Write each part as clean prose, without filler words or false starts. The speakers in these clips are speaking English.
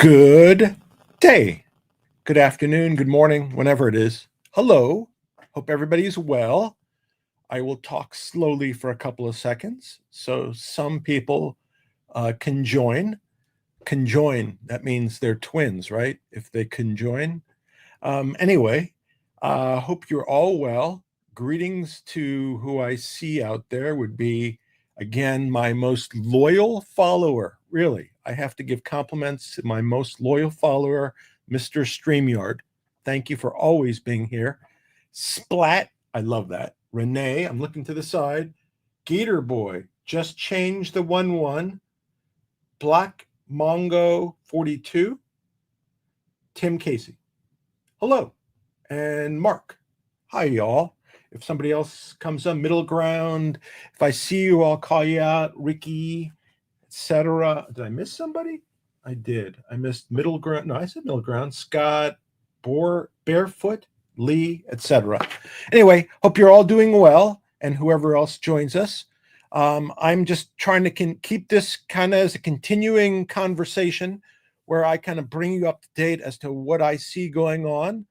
Good day, good afternoon, good morning, whenever it is. Hello, hope everybody's well. I will talk slowly for a couple of seconds so some people can join. Conjoin, that means they're twins, right? If they conjoin. Anyway, hope you're all well. Greetings to who I see out there would be, again, my most loyal follower. Really, I have to give compliments to my most loyal follower, Mr. StreamYard. Thank you for always being here. Splat, I love that. Renee, I'm looking to the side. Gator Boy, just changed the 1-1. Black Mongo 42. Tim Casey. Hello. And Mark. Hi, y'all. If somebody else comes on middle ground, if I see you, I'll call you out. Ricky, etc. Did I miss somebody? I did. I missed middle ground. No, I said middle ground. Scott, Barefoot, Lee, etc. Anyway, hope you're all doing well, and whoever else joins us. I'm just trying to keep this kind of as a continuing conversation where I kind of bring you up to date as to what I see going on.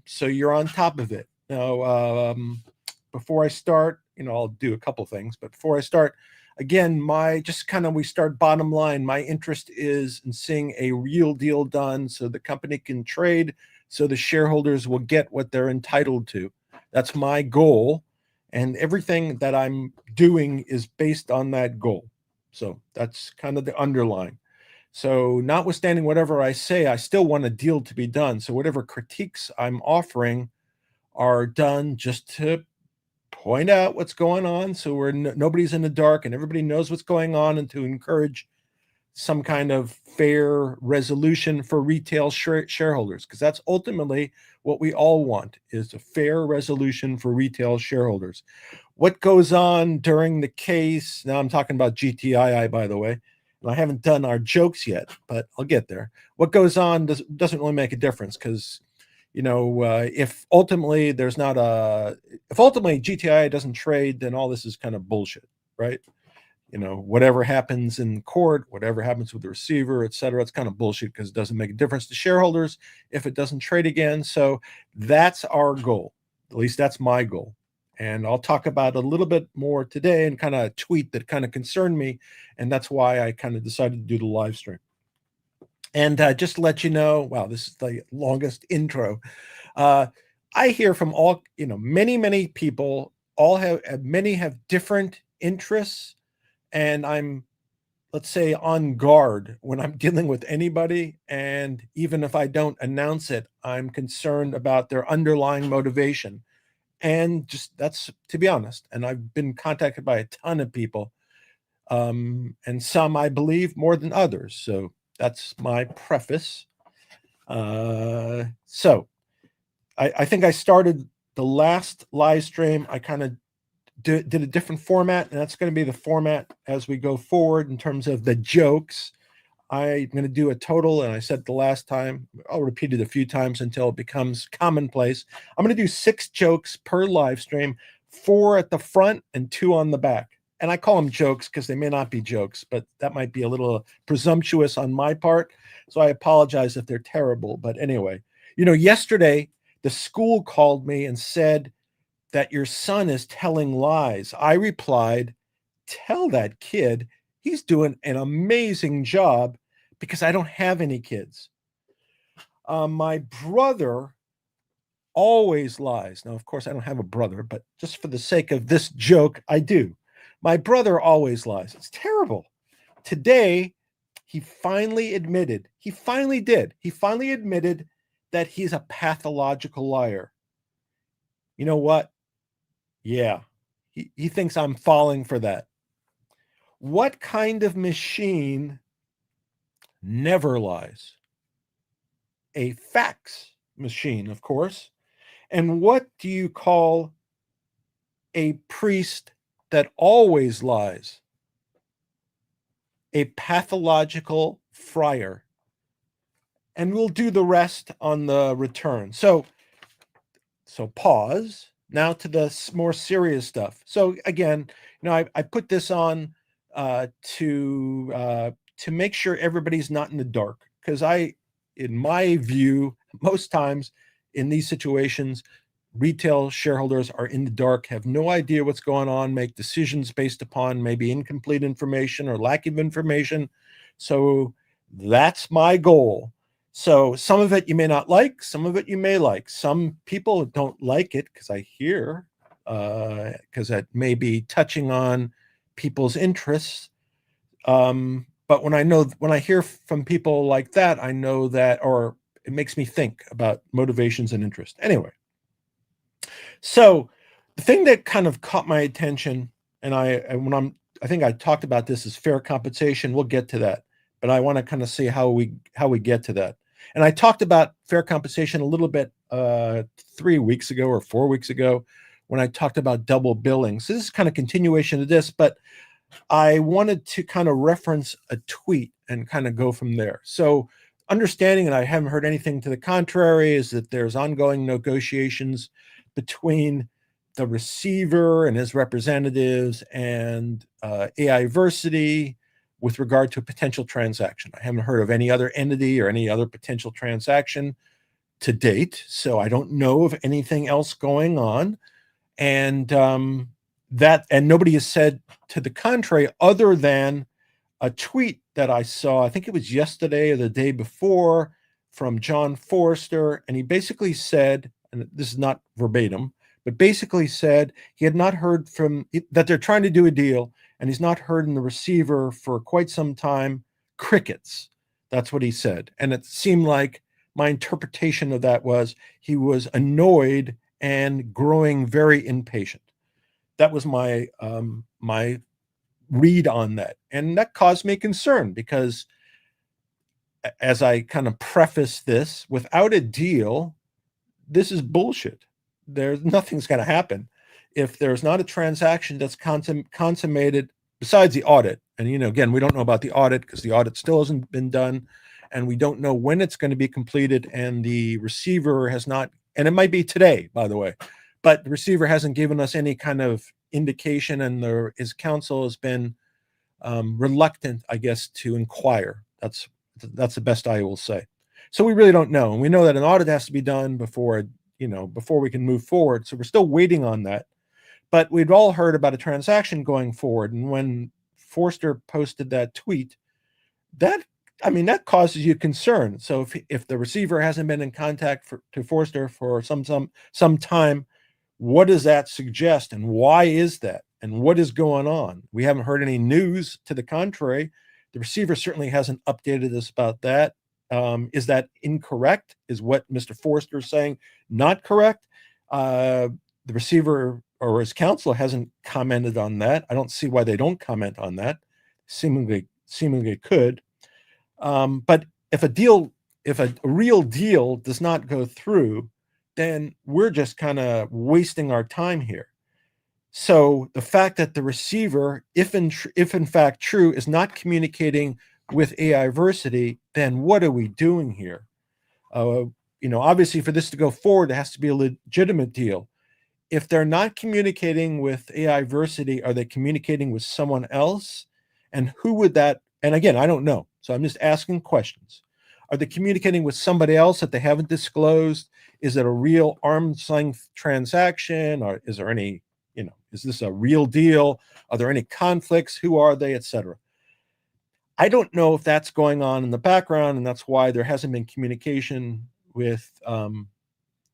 So you're on top of it. Now, before I start, I'll do a couple things, but before I start, again, we start bottom line. My interest is in seeing a real deal done so the company can trade, so the shareholders will get what they're entitled to. That's my goal. And everything that I'm doing is based on that goal. So that's kind of the underlying. So notwithstanding whatever I say, I still want a deal to be done. So whatever critiques I'm offering are done just to point out what's going on, so nobody's in the dark and everybody knows what's going on, and to encourage some kind of fair resolution for retail shareholders, because that's ultimately what we all want, is a fair resolution for retail shareholders. What goes on during the case, now I'm talking about GTII, by the way, and I haven't done our jokes yet, but I'll get there. What goes on doesn't really make a difference, because if ultimately GTI doesn't trade, then all this is kind of bullshit, right? Whatever happens in court, whatever happens with the receiver, et cetera, it's kind of bullshit because it doesn't make a difference to shareholders if it doesn't trade again. So that's our goal. At least that's my goal. And I'll talk about a little bit more today, and kind of a tweet that kind of concerned me. And that's why I kind of decided to do the live stream. And just to let you know, wow, this is the longest intro. I hear from all, many people. Many have different interests, and I'm, let's say, on guard when I'm dealing with anybody. And even if I don't announce it, I'm concerned about their underlying motivation. And just that's, to be honest. And I've been contacted by a ton of people, and some I believe more than others. So that's my preface. So I think I started the last live stream. I kind of did a different format, and that's going to be the format as we go forward in terms of the jokes. I'm going to do a total, and I said the last time, I'll repeat it a few times until it becomes commonplace. I'm going to do 6 jokes per live stream, 4 at the front and 2 on the back. And I call them jokes because they may not be jokes, but that might be a little presumptuous on my part. So I apologize if they're terrible. But anyway, yesterday the school called me and said that your son is telling lies. I replied, tell that kid he's doing an amazing job, because I don't have any kids. My brother always lies. Now, of course, I don't have a brother, but just for the sake of this joke, I do. My brother always lies. It's terrible. Today, he finally admitted that he's a pathological liar. You know what? Yeah, he thinks I'm falling for that. What kind of machine never lies? A fax machine, of course. And what do you call a priest that always lies? A pathological friar. And we'll do the rest on the return. So pause. Now to the more serious stuff. So again, I put this on to make sure everybody's not in the dark, because in my view, most times in these situations, retail shareholders are in the dark, have no idea what's going on, make decisions based upon maybe incomplete information or lack of information. So that's my goal. So some of it you may not like, some of it you may like. Some people don't like it because I hear, because it may be touching on people's interests. But when I hear from people like that, I know that, or it makes me think about motivations and interest. Anyway, so the thing that kind of caught my attention, and I think I talked about this, is fair compensation. We'll get to that, but I want to kind of see how we get to that. And I talked about fair compensation a little bit 3 weeks ago or 4 weeks ago when I talked about double billing. So this is kind of continuation of this, but I wanted to kind of reference a tweet and kind of go from there. So understanding, and I haven't heard anything to the contrary, is that there's ongoing negotiations between the receiver and his representatives and AIversity with regard to a potential transaction. I haven't heard of any other entity or any other potential transaction to date, so I don't know of anything else going on. And nobody has said to the contrary, other than a tweet that I saw, I think it was yesterday or the day before, from John Forster, and he basically said, and this is not verbatim, but basically said he had not heard that they're trying to do a deal, and he's not heard in the receiver for quite some time. Crickets. That's what he said. And it seemed like my interpretation of that was he was annoyed and growing very impatient. That was my my read on that. And that caused me concern because, as I kind of preface this, without a deal, this is bullshit. Nothing's going to happen. If there's not a transaction that's consummated, besides the audit, and again, we don't know about the audit because the audit still hasn't been done, and we don't know when it's going to be completed, and the receiver has not, and it might be today, by the way, but the receiver hasn't given us any kind of indication, and his counsel has been reluctant, I guess, to inquire. That's the best I will say. So we really don't know, and we know that an audit has to be done before we can move forward. So we're still waiting on that. But we'd all heard about a transaction going forward, and when Forster posted that tweet, that causes you concern. So if the receiver hasn't been in contact to Forster for some time, what does that suggest, and why is that, and what is going on? We haven't heard any news to the contrary. The receiver certainly hasn't updated us about that. Is that incorrect? Is what Mr. Forster is saying not correct? The receiver or his counsel hasn't commented on that. I don't see why they don't comment on that. Seemingly could. But if a real deal does not go through, then we're just kind of wasting our time here. So the fact that the receiver, if in fact true, is not communicating with AIversity, then what are we doing here? Obviously, for this to go forward, it has to be a legitimate deal. If they're not communicating with AIversity, are they communicating with someone else? And who would that? And again, I don't know. So I'm just asking questions. Are they communicating with somebody else that they haven't disclosed? Is it a real arm's length transaction? Or is there any, is this a real deal? Are there any conflicts? Who are they, etc.? I don't know if that's going on in the background, and that's why there hasn't been communication with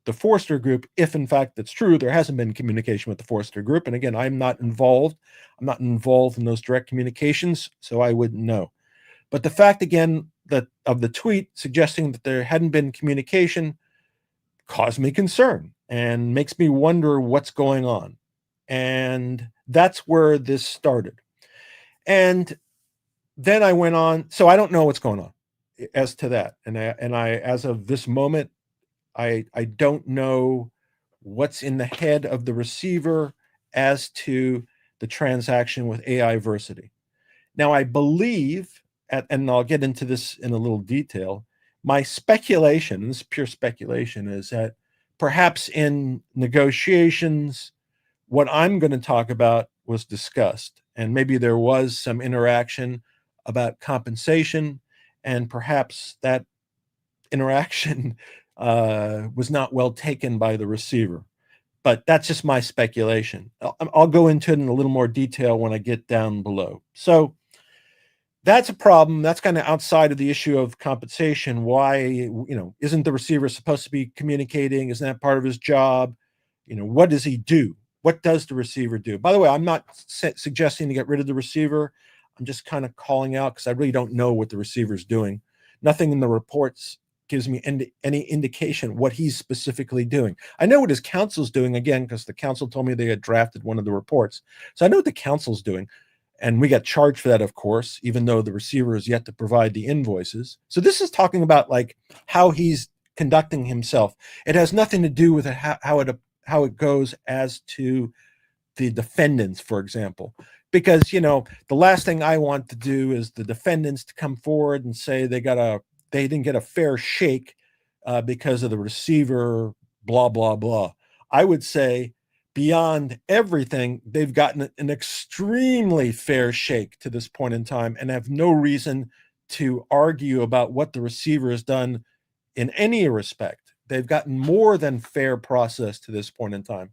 the Forster Group. If in fact that's true, there hasn't been communication with the Forster Group. And again, I'm not involved in those direct communications, so I wouldn't know. But the fact, again, that of the tweet suggesting that there hadn't been communication caused me concern and makes me wonder what's going on. And that's where this started. And then I went on. So I don't know what's going on as to that. And I as of this moment, I don't know what's in the head of the receiver as to the transaction with AIversity. Now, I believe, and I'll get into this in a little detail, my speculation, and this is pure speculation, is that perhaps in negotiations, what I'm going to talk about was discussed, and maybe there was some interaction about compensation, and perhaps that interaction was not well taken by the receiver. But that's just my speculation. I'll go into it in a little more detail when I get down below. So that's a problem. That's kind of outside of the issue of compensation. Why, isn't the receiver supposed to be communicating? Isn't that part of his job? What does he do? What does the receiver do? By the way, I'm not suggesting to get rid of the receiver. I'm just kind of calling out because I really don't know what the receiver is doing. Nothing in the reports gives me any indication what he's specifically doing. I know what his counsel's doing, again, because the counsel told me they had drafted one of the reports. So I know what the counsel's doing. And we got charged for that, of course, even though the receiver is yet to provide the invoices. So this is talking about like how he's conducting himself. It has nothing to do with how it goes as to the defendants, for example, because the last thing I want to do is the defendants to come forward and say they didn't get a fair shake because of the receiver, blah blah blah. I would say beyond everything, they've gotten an extremely fair shake to this point in time and have no reason to argue about what the receiver has done in any respect. They've gotten more than fair process to this point in time.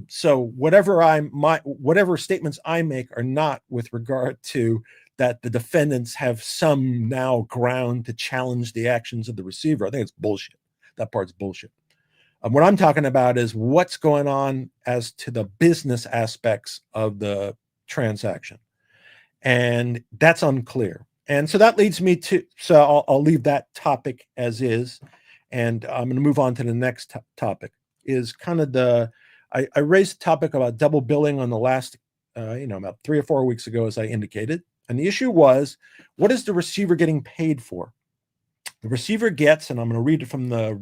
So whatever statements I make are not with regard to that the defendants have some now ground to challenge the actions of the receiver. I think it's bullshit. That part's bullshit. What I'm talking about is what's going on as to the business aspects of the transaction. And that's unclear. And so that leads me to, so I'll leave that topic as is. And I'm going to move on to the next topic is kind of I raised the topic about double billing on the last, about 3 or 4 weeks ago, as I indicated. And the issue was, what is the receiver getting paid for? The receiver gets, and I'm going to read it from the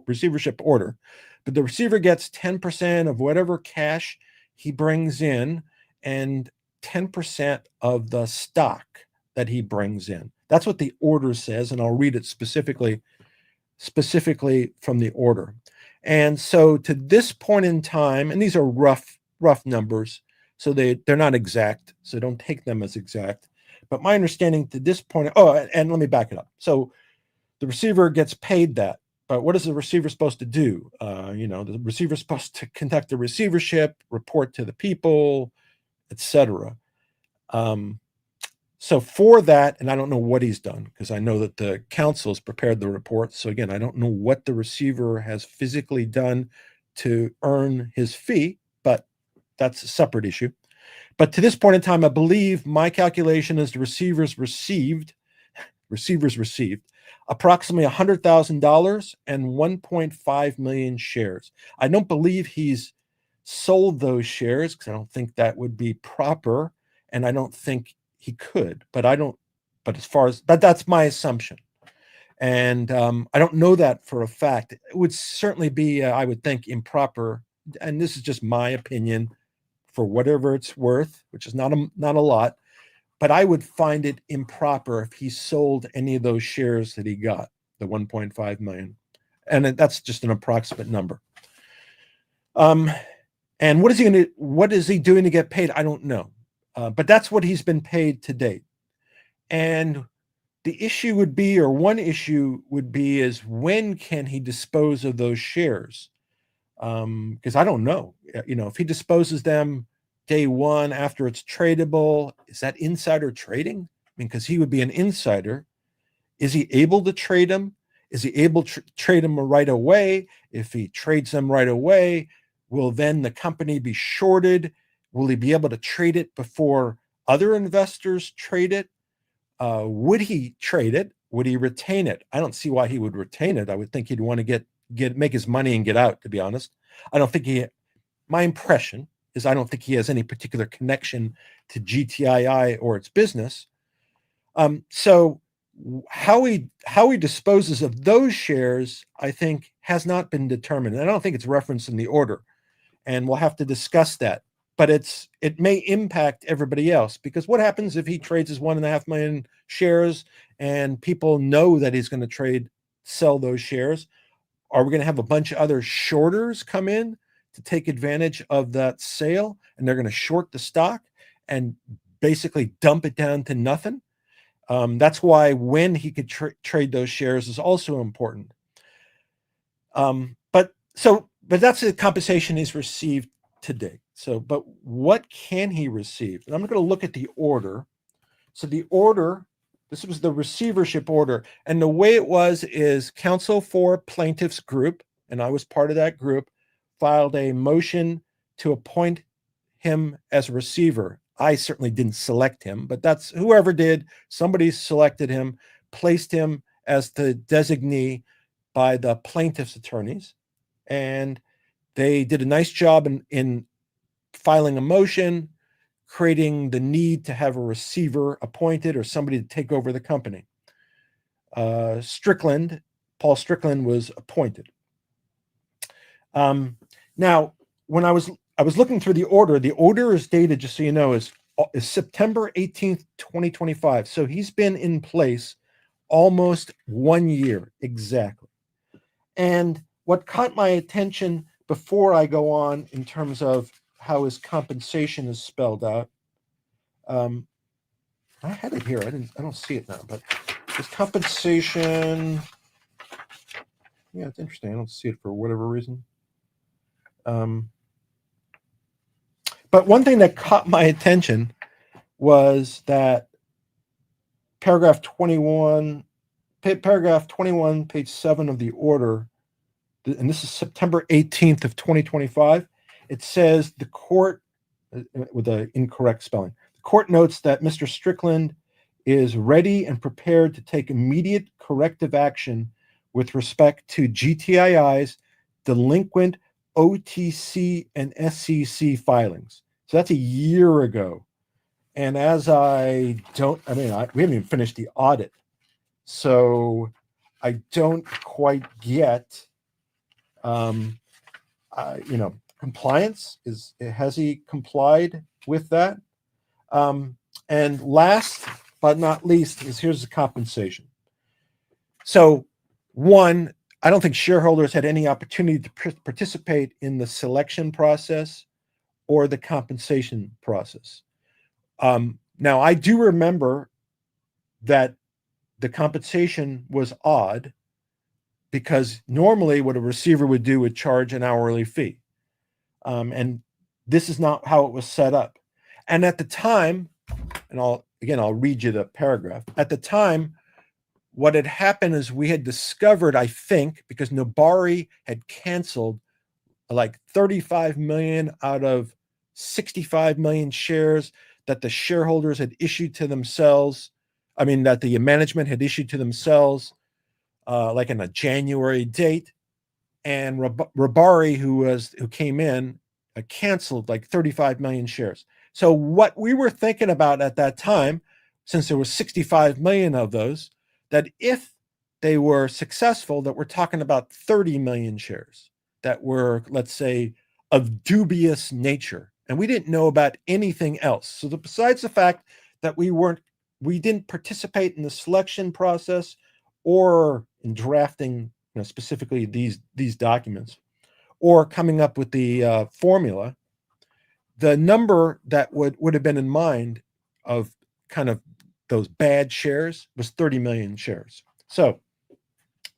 receivership order, but the receiver gets 10% of whatever cash he brings in and 10% of the stock that he brings in. That's what the order says, and I'll read it specifically from the order. And so to this point in time, and these are rough numbers, so they're not exact, so don't take them as exact. But my understanding to this point, and let me back it up. So the receiver gets paid that, but what is the receiver supposed to do? The receiver is supposed to conduct the receivership, report to the people, etc. So for that, and I don't know what he's done because I know that the counsel has prepared the report. So again, I don't know what the receiver has physically done to earn his fee, but that's a separate issue. But to this point in time, I believe my calculation is the receivers received approximately $100,000 and 1.5 million shares. I don't believe he's sold those shares because I don't think that would be proper, and I don't think he could. But that's my assumption, and I don't know that for a fact. It would certainly be, I would think, improper, and this is just my opinion, for whatever it's worth, which is not a lot. But I would find it improper if he sold any of those shares that he got, the 1.5 million. And that's just an approximate number. And what is he doing to get paid? I don't know. But that's what he's been paid to date. And the issue would be, or one issue would be, is when can he dispose of those shares? Because I don't know. If he disposes them day one after it's tradable, is that insider trading? I mean, because he would be an insider. Is he able to trade them? Is he able to trade them right away? If he trades them right away, will then the company be shorted? Will he be able to trade it before other investors trade it? Would he trade it? Would he retain it? I don't see why he would retain it. I would think he'd want to make his money and get out, to be honest. My impression is I don't think he has any particular connection to GTII or its business. So how he disposes of those shares, I think, has not been determined. And I don't think it's referenced in the order, and we'll have to discuss that. But it may impact everybody else, because what happens if he trades his 1.5 million shares and people know that he's going to sell those shares? Are we going to have a bunch of other shorters come in to take advantage of that sale, and they're going to short the stock and basically dump it down to nothing? That's why when he could trade those shares is also important. But that's the compensation he's received today. But what can he receive? And I'm going to look at the order. So the order, this was the receivership order. And the way it was is counsel for plaintiffs group, and I was part of that group, filed a motion to appoint him as a receiver. I certainly didn't select him, but that's whoever did. Somebody selected him, placed him as the designee by the plaintiff's attorneys. And they did a nice job in filing a motion, creating the need to have a receiver appointed or somebody to take over the company. Paul Strickland was appointed. Now, when I was looking through the order is dated, just so you know, is September 18th, 2025. So he's been in place almost 1 year exactly. And what caught my attention before I go on in terms of how his compensation is spelled out, I had it here. I don't see it now, but his compensation. Yeah, it's interesting. I don't see it for whatever reason. But one thing that caught my attention was that paragraph 21, page 7 of the order, and this is September 18th of 2025. It says the court, with an incorrect spelling, the court notes that Mr. Strickland is ready and prepared to take immediate corrective action with respect to GTII's delinquent OTC and SEC filings. So that's a year ago. And as we haven't even finished the audit. So I don't quite get, compliance. Has he complied with that? And last but not least here's the compensation. So one, I don't think shareholders had any opportunity to participate in the selection process or the compensation process. Now, I do remember that the compensation was odd because normally what a receiver would do would charge an hourly fee. And this is not how it was set up. And at the time, and I'll read you the paragraph. At the time, what had happened is we had discovered, I think, because Nobari had canceled like 35 million out of 65 million shares that the shareholders had issued to themselves. That the management had issued to themselves, like in a January date. And Rabari, who came in, canceled like 35 million shares. So what we were thinking about at that time, since there was 65 million of those, that if they were successful, that we're talking about 30 million shares that were, let's say, of dubious nature. And we didn't know about anything else. So besides the fact that we didn't participate in the selection process or in drafting, specifically these documents, or coming up with the formula, the number that would have been in mind of kind of those bad shares was 30 million shares. So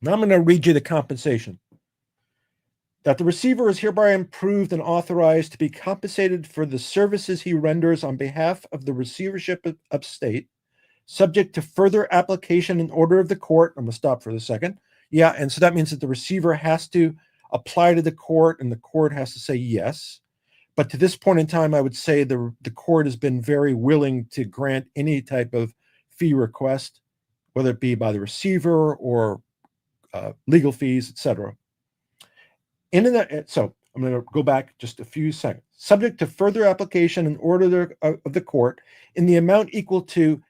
now I'm going to read you the compensation. That the receiver is hereby approved and authorized to be compensated for the services he renders on behalf of the receivership of state, subject to further application and order of the court. I'm going to stop for a second. Yeah, and so that means that the receiver has to apply to the court, and the court has to say yes. But to this point in time, I would say the court has been very willing to grant any type of fee request, whether it be by the receiver or legal fees, etc. So I'm going to go back just a few seconds. Subject to further application and order of the court in the amount equal to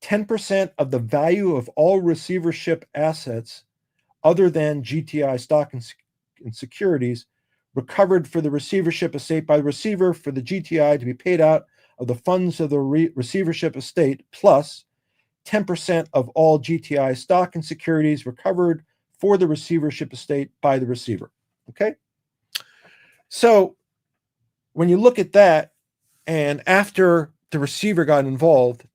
10% of the value of all receivership assets other than GTI stock and securities recovered for the receivership estate by the receiver for the GTI to be paid out of the funds of the receivership estate plus 10% of all GTI stock and securities recovered for the receivership estate by the receiver. Okay? So when you look at that, and after the receiver got involved,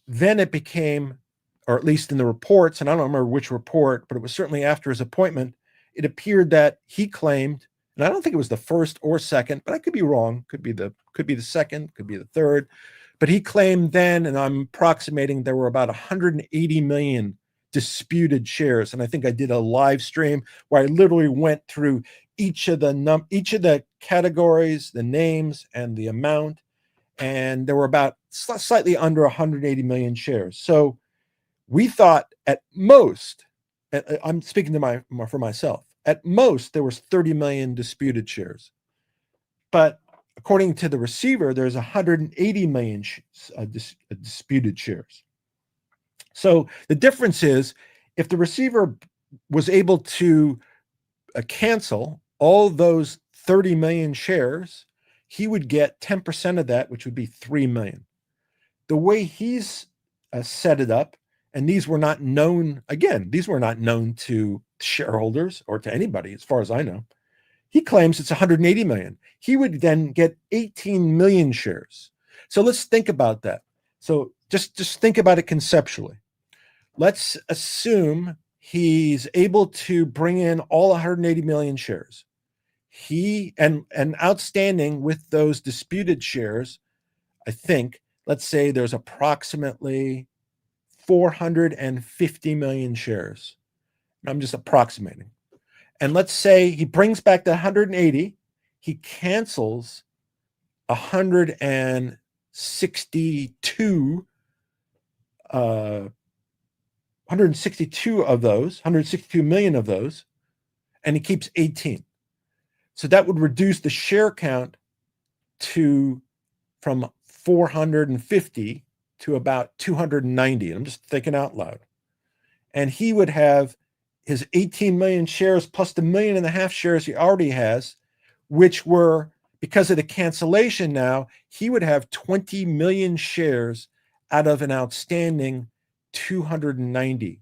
then it became, or at least in the reports, and I don't remember which report, but it was certainly after his appointment, it appeared that he claimed, and I don't think it was the first or second, but I could be wrong, could be the second, could be the third, but he claimed then, and I'm approximating, there were about 180 million disputed shares. And I think I did a live stream where I literally went through each of the categories, the names, and the amount, and there were about slightly under 180 million shares. So we thought at most, I'm speaking for myself, at most there was 30 million disputed shares. But according to the receiver, there's 180 million disputed shares. So the difference is, if the receiver was able to cancel all those 30 million shares, he would get 10% of that, which would be 3 million. The way he's set it up, and these were not known, again, these were not known to shareholders or to anybody, as far as I know. He claims it's 180 million. He would then get 18 million shares. So let's think about that. So just think about it conceptually. Let's assume he's able to bring in all 180 million shares. He and outstanding with those disputed shares, I think, let's say there's approximately 450 million shares. I'm just approximating. And let's say he brings back the 180, he cancels 162 of those, 162 million of those, and he keeps 18. So that would reduce the share count from 450 to about 290. I'm just thinking out loud. And he would have his 18 million shares plus the 1.5 million shares he already has, which were, because of the cancellation now, he would have 20 million shares out of an outstanding 290.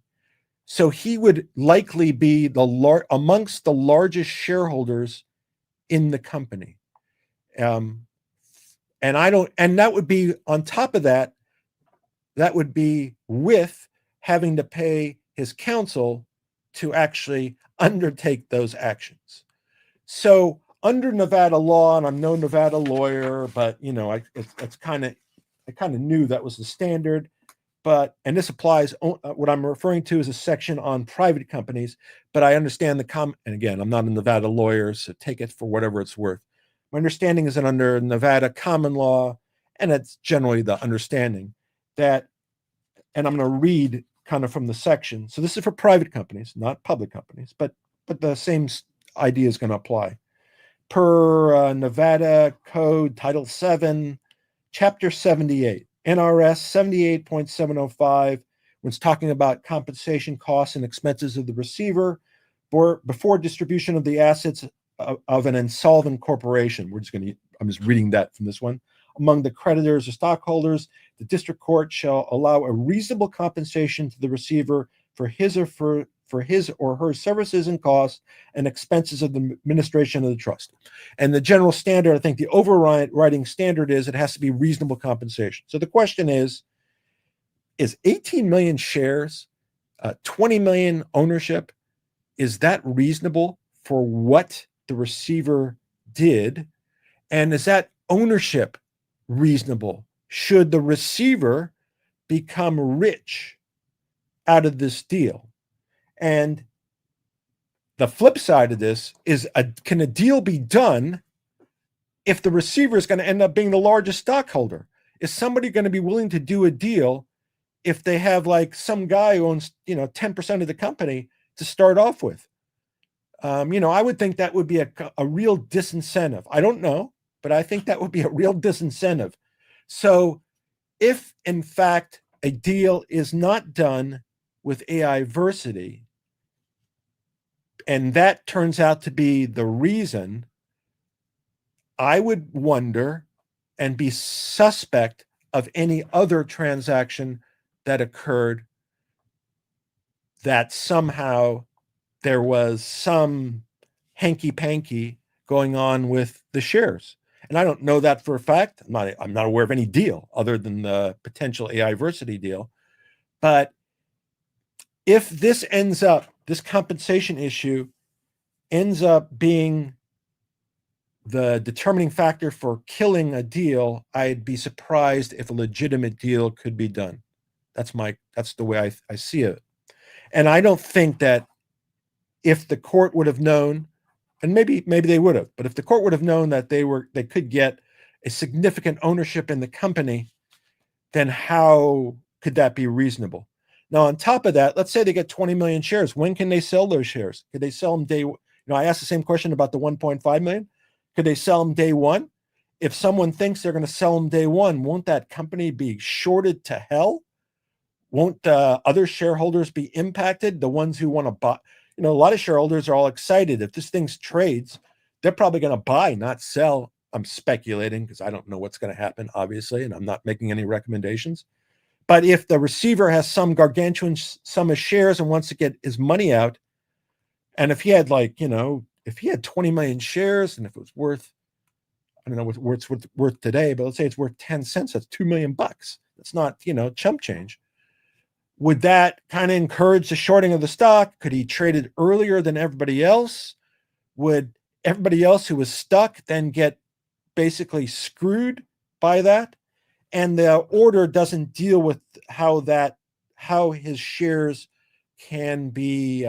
So he would likely be amongst the largest shareholders in the company. And that would be on top of that, that would be with having to pay his counsel to actually undertake those actions. So under Nevada law, and I'm no Nevada lawyer, but I kind of knew that was the standard. But, and this applies, what I'm referring to is a section on private companies, but I understand and again, I'm not a Nevada lawyer, so take it for whatever it's worth. My understanding is that under Nevada common law, and it's generally the understanding that, and I'm going to read kind of from the section. So this is for private companies, not public companies, but the same idea is going to apply. Per Nevada Code Title 7, Chapter 78, NRS 78.705, when it's talking about compensation costs and expenses of the receiver before distribution of the assets of an insolvent corporation. I'm just reading that from this one. Among the creditors or stockholders, the district court shall allow a reasonable compensation to the receiver for his or her services and costs and expenses of the administration of the trust. And the general standard, I think the overriding standard is it has to be reasonable compensation. So the question is 18 million shares, 20 million ownership, is that reasonable for what the receiver did? And is that ownership reasonable? Should the receiver become rich out of this deal? And the flip side of this is, can a deal be done if the receiver is going to end up being the largest stockholder? Is somebody going to be willing to do a deal if they have like some guy who owns 10% of the company to start off with? I would think that would be a real disincentive. I don't know, but I think that would be a real disincentive. So if in fact a deal is not done with AI-versity, and that turns out to be the reason, I would wonder and be suspect of any other transaction that occurred that somehow there was some hanky-panky going on with the shares. and I don't know that for a fact. I'm not aware of any deal other than the potential AI-versity deal. But if this compensation issue ends up being the determining factor for killing a deal, I'd be surprised if a legitimate deal could be done. That's the way I see it. And I don't think that if the court would have known, and maybe they would have, but if the court would have known that they could get a significant ownership in the company, then how could that be reasonable? Now, on top of that, let's say they get 20 million shares. When can they sell those shares? Could they sell them day? I asked the same question about the 1.5 million. Could they sell them day one? If someone thinks they're going to sell them day one, won't that company be shorted to hell? Won't other shareholders be impacted? The ones who want to buy, a lot of shareholders are all excited. If this thing trades, they're probably going to buy, not sell. I'm speculating because I don't know what's going to happen, obviously, and I'm not making any recommendations. But if the receiver has some gargantuan sum of shares and wants to get his money out, and if he had if he had 20 million shares and if it was worth, I don't know what it's worth today, but let's say it's worth 10 cents, that's $2 million. That's not, chump change. Would that kind of encourage the shorting of the stock? Could he trade it earlier than everybody else? Would everybody else who was stuck then get basically screwed by that? And the order doesn't deal with how his shares can be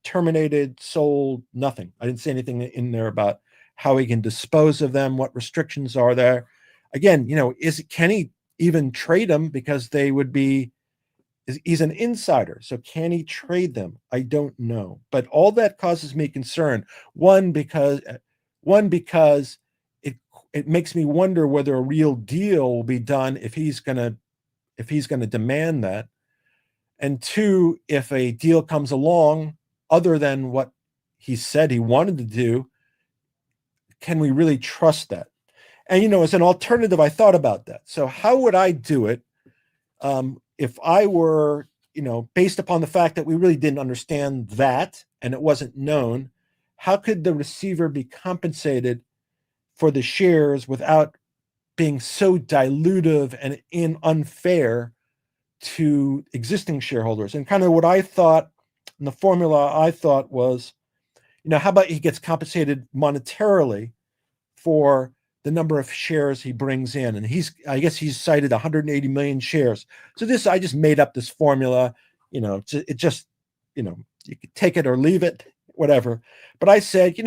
terminated, sold, nothing. I didn't say anything in there about how he can dispose of them, what restrictions are there. Again, can he even trade them because they would be, he's an insider. So can he trade them? I don't know. But all that causes me concern. One, because it makes me wonder whether a real deal will be done if he's going to demand that. And two, if a deal comes along other than what he said he wanted to do, can we really trust that? And, as an alternative, I thought about that. So how would I do it if I were, based upon the fact that we really didn't understand that and it wasn't known? How could the receiver be compensated for the shares without being so dilutive and unfair to existing shareholders? And kind of what I thought, and the formula I thought was, how about he gets compensated monetarily for the number of shares he brings in? And I guess he's cited 180 million shares. So I just made up this formula, it just, you could take it or leave it, whatever. But I said,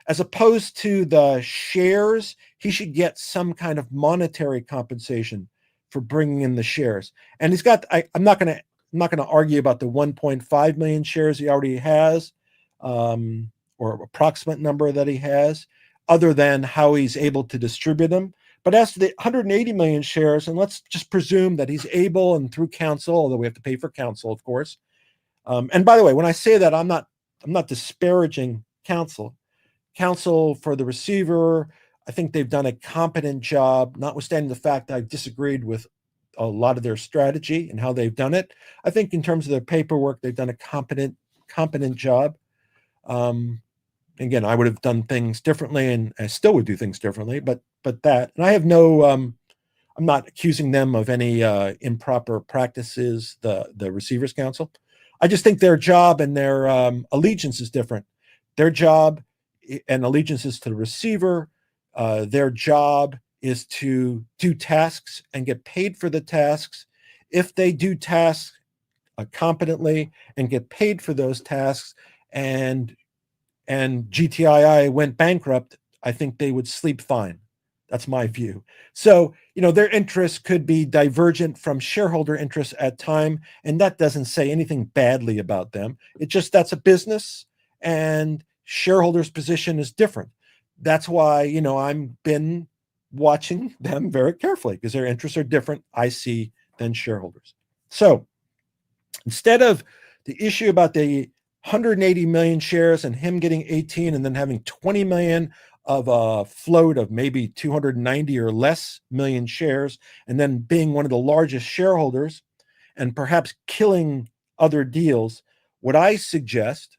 as opposed to the shares, he should get some kind of monetary compensation for bringing in the shares. And he's got, I'm not going to argue about the 1.5 million shares he already has, or approximate number that he has, other than how he's able to distribute them. But as to the 180 million shares, and let's just presume that he's able, and through counsel, although we have to pay for counsel, of course. And by the way, when I say that, I'm not disparaging counsel. Counsel for the receiver, I think they've done a competent job, notwithstanding the fact that I've disagreed with a lot of their strategy and how they've done it. I think in terms of their paperwork, they've done a competent job. Again, I would have done things differently, and I still would do things differently, but that, and I have no, I'm not accusing them of any improper practices, the receivers counsel. I just think their job and their allegiance is different. Their job and allegiance is to the receiver. Their job is to do tasks and get paid for the tasks. If they do tasks competently and get paid for those tasks, and GTII went bankrupt, I think they would sleep fine. That's my view. So, their interests could be divergent from shareholder interests at time, and that doesn't say anything badly about them. It just, that's a business, and shareholders' position is different. That's why, I've been watching them very carefully, because their interests are different, I see, than shareholders. So instead of the issue about the 180 million shares and him getting 18 and then having 20 million of a float of maybe 290 or less million shares, and then being one of the largest shareholders and perhaps killing other deals, what I suggest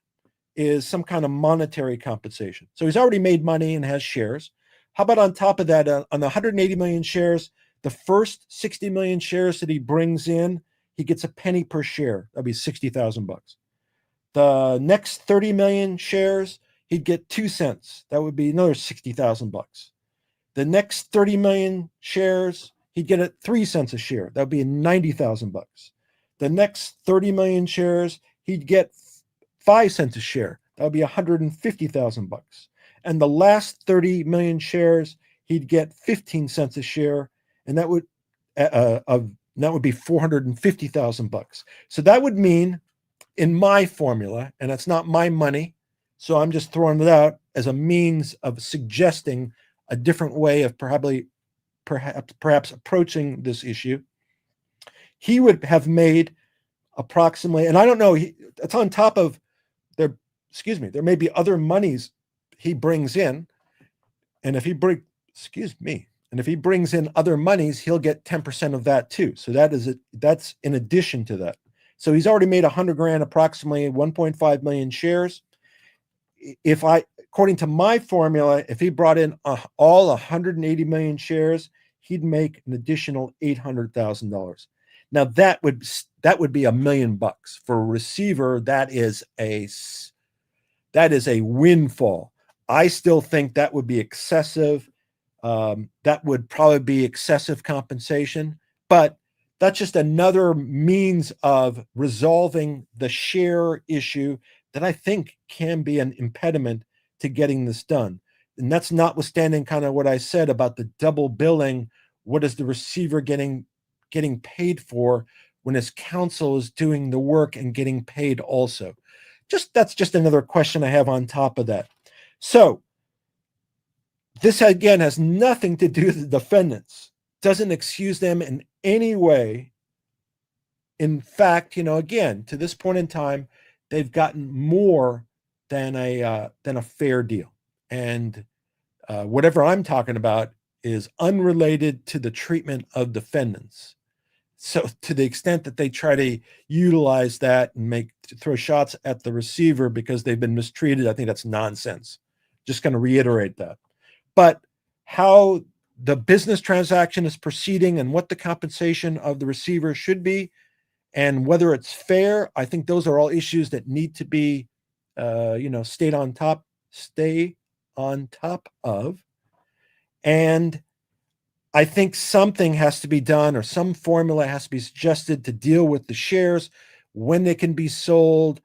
is some kind of monetary compensation. So he's already made money and has shares. How about on top of that, on the 180 million shares, the first 60 million shares that he brings in, he gets a penny per share. That'd be 60,000 bucks. The next 30 million shares, he'd get 2 cents. That would be another 60,000 bucks. The next 30 million shares, he'd get it 3 cents a share. That would be 90,000 bucks. The next 30 million shares, he'd get 5 cents a share. That would be 150,000 bucks. And the last 30 million shares, he'd get 15 cents a share, and that would be 450,000 bucks. So that would mean, in my formula, and it's not my money, so I'm just throwing it out as a means of suggesting a different way of perhaps approaching this issue. He would have made approximately, and I don't know, it's on top of there may be other monies he brings in, and if he brings in other monies, he'll get 10% of that too. So that's in addition to that. So he's already made 100 grand, approximately 1.5 million shares. According to my formula, if he brought in all 180 million shares, he'd make an additional $800,000. Now that would be $1 million for a receiver. That is a windfall. I still think that would be excessive. That would probably be excessive compensation, but that's just another means of resolving the share issue that I think can be an impediment to getting this done. And that's notwithstanding kind of what I said about the double billing. What is the receiver getting paid for when his counsel is doing the work and getting paid also? That's just another question I have on top of that. So this again has nothing to do with the defendants. Doesn't excuse them in any way. In fact, again, to this point in time, they've gotten more than a fair deal. And whatever I'm talking about is unrelated to the treatment of defendants. So to the extent that they try to utilize that and throw shots at the receiver because they've been mistreated, I think that's nonsense. Just going to reiterate that. But how the business transaction is proceeding and what the compensation of the receiver should be and whether it's fair, I think those are all issues that need to be, stay on top of. And I think something has to be done, or some formula has to be suggested to deal with the shares, when they can be sold,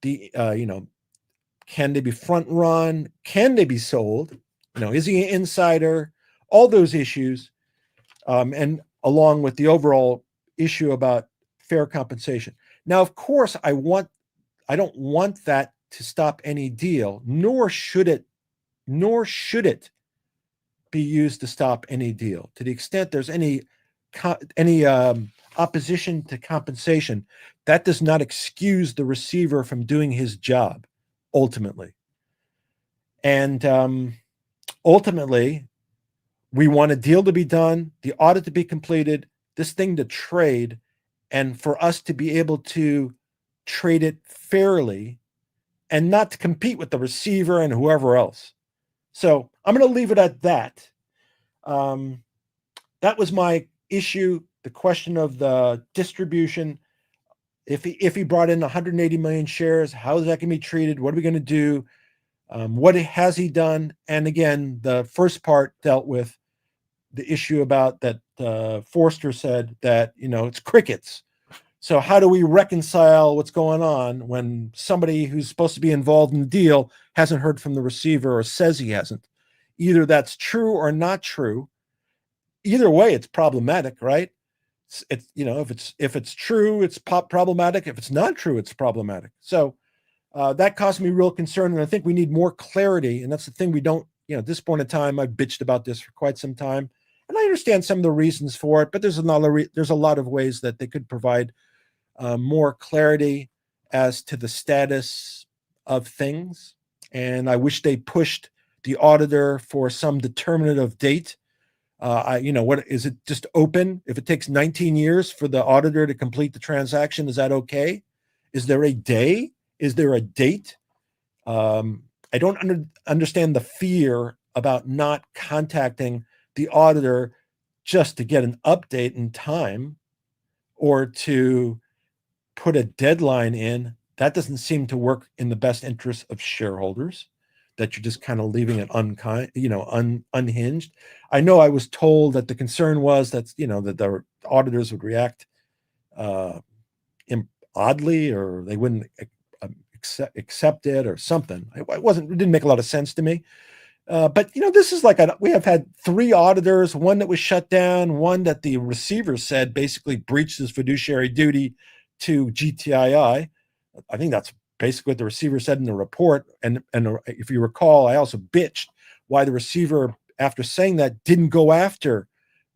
can they be front run? Can they be sold? Is he an insider? All those issues, and along with the overall issue about fair compensation. Now, of course, I don't want that to stop any deal, nor should it be used to stop any deal. To the extent there's any opposition to compensation, that does not excuse the receiver from doing his job, ultimately. And ultimately, we want a deal to be done, the audit to be completed, this thing to trade, and for us to be able to trade it fairly and not to compete with the receiver and whoever else. So I'm going to leave it at that. That was my issue, the question of the distribution. If he brought in 180 million shares, how is that going to be treated? What are we going to do? What has he done? And again, the first part dealt with the issue about that Forster said that, it's crickets. So how do we reconcile what's going on when somebody who's supposed to be involved in the deal hasn't heard from the receiver or says he hasn't? Either that's true or not true. Either way, it's problematic, right? If it's true, it's problematic. If it's not true, it's problematic. So that caused me real concern, and I think we need more clarity. And that's the thing we don't. At this point in time, I've bitched about this for quite some time, and I understand some of the reasons for it. But there's a lot of ways that they could provide more clarity as to the status of things. And I wish they pushed the auditor for some determinative date. What is it? Just open? If it takes 19 years for the auditor to complete the transaction, is that okay? Is there a day? Is there a date? I don't understand the fear about not contacting the auditor just to get an update in time or to put a deadline in. That doesn't seem to work in the best interest of shareholders, that you're just kind of leaving it unhinged. I know I was told that the concern was that, that the auditors would react oddly, or they wouldn't accept it or something. It didn't make a lot of sense to me. But this is like we have had 3 auditors, one that was shut down, one that the receiver said basically breached his fiduciary duty to GTII. I think that's basically what the receiver said in the report. And if you recall, I also bitched why the receiver, after saying that, didn't go after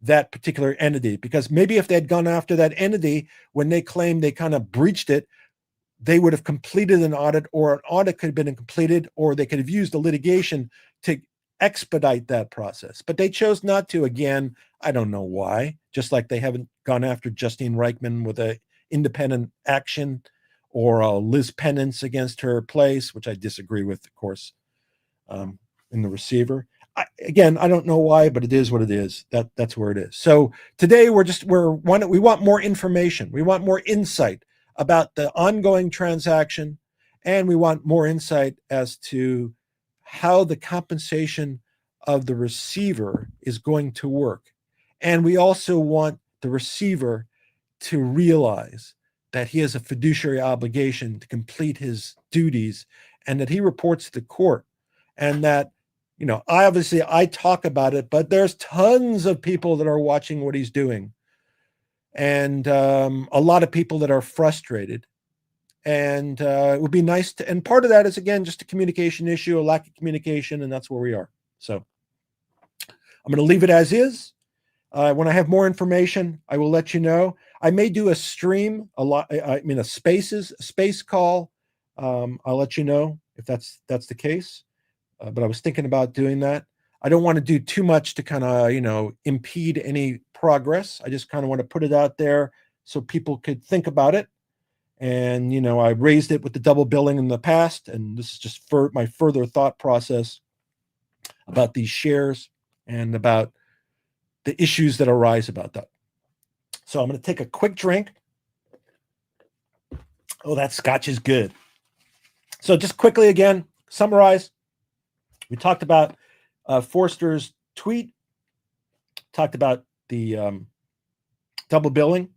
that particular entity, because maybe if they had gone after that entity when they claimed they kind of breached it, they would have completed an audit, or an audit could have been completed, or they could have used the litigation to expedite that process. But they chose not to. Again, I don't know why. Just like they haven't gone after Justine Reichman with an independent action, or Liz Penance against her place, which I disagree with, of course, in the receiver. Again, I don't know why, but it is what it is. That's where it is. So today we want more information. We want more insight about the ongoing transaction, and we want more insight as to how the compensation of the receiver is going to work. And we also want the receiver to realize that he has a fiduciary obligation to complete his duties, and that he reports to the court, and that, I talk about it, but there's tons of people that are watching what he's doing, and a lot of people that are frustrated. And it would be nice to, and part of that is, again, just a communication issue, a lack of communication, and that's where we are. So I'm going to leave it as is. When I have more information, I will let you know. I may do a stream, a space call. I'll let you know if that's the case. But I was thinking about doing that. I don't want to do too much to kind of, impede any progress. I just kind of want to put it out there so people could think about it. And, I raised it with the double billing in the past, and this is just for my further thought process about these shares and about the issues that arise about that. So I'm going to take a quick drink. Oh, that scotch is good. So just quickly again, summarize. We talked about Forster's tweet, talked about the double billing,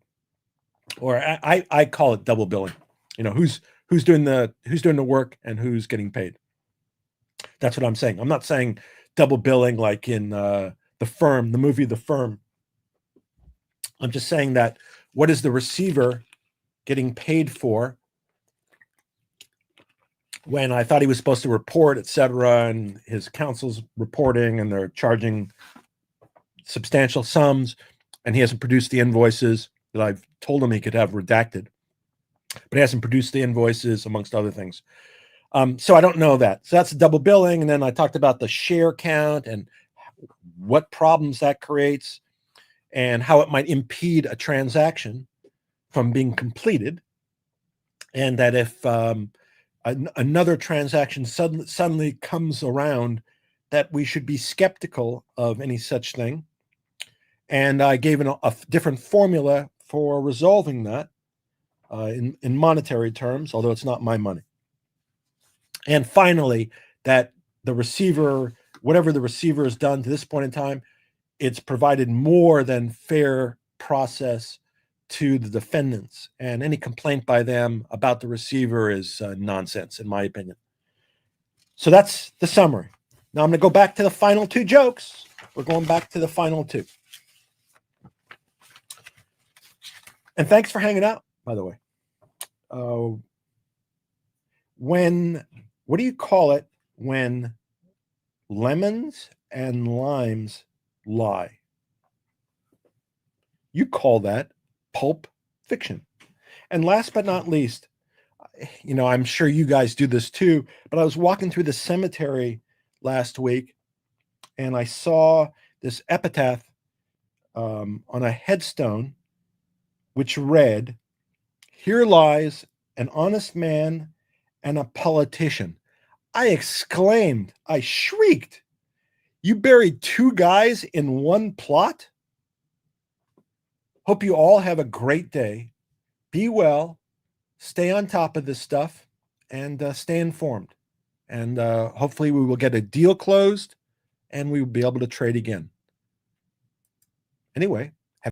or I call it double billing. Who's doing the work and who's getting paid. That's what I'm saying. I'm not saying double billing like in The Firm, the movie The Firm. I'm just saying that what is the receiver getting paid for when I thought he was supposed to report, et cetera, and his counsel's reporting, and they're charging substantial sums, and he hasn't produced the invoices that I've told him he could have redacted, but he hasn't produced the invoices, amongst other things. So I don't know that. So that's double billing. And then I talked about the share count and what problems that creates and how it might impede a transaction from being completed. And that if another transaction suddenly comes around, that we should be skeptical of any such thing. And I gave a different formula for resolving that in monetary terms, although it's not my money. And finally, that the receiver, whatever the receiver has done to this point in time, it's provided more than fair process to the defendants, and any complaint by them about the receiver is nonsense, in my opinion. So that's the summary. Now I'm going to go back to the final 2 jokes. We're going back to the final 2. And thanks for hanging out, by the way. What do you call it when lemons and limes lie? You call that pulp fiction. And last but not least, I'm sure you guys do this too, but I was walking through the cemetery last week, and I saw this epitaph on a headstone, which read, "Here lies an honest man and a politician." I exclaimed, I shrieked, You buried two guys in one plot? Hope you all have a great day. Be well, stay on top of this stuff, and stay informed. And hopefully we will get a deal closed and we will be able to trade again. Anyway,